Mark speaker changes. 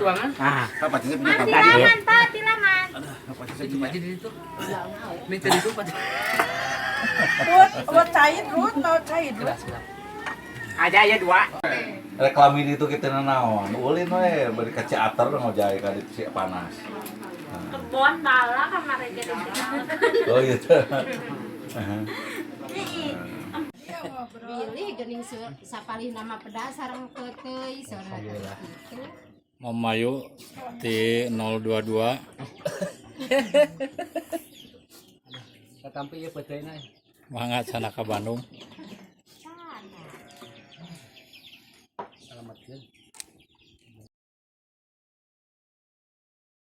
Speaker 1: tuangan.
Speaker 2: Ah,
Speaker 3: Pak Cicip punya
Speaker 4: Mas,
Speaker 3: kampung.
Speaker 4: tilaman, Pak, tilaman.
Speaker 3: Pak Cicip
Speaker 1: Cuma aja di situ. Minta di situ Pak.
Speaker 5: Buat cair, Rut, mau cair.
Speaker 1: Keras keras.
Speaker 2: aja dua.
Speaker 6: Reklamin itu kita naon ulin we beri ka ciater ngojay ka di si panas.
Speaker 4: Kebon bala kemarin jadi.
Speaker 6: Oh iya.
Speaker 7: Pilih gening sapalih nama pedas sareng keuteuy saudara.
Speaker 8: Mamayu di 022
Speaker 1: Katampi ieu peuteuna.
Speaker 8: mangga sana ka Bandung.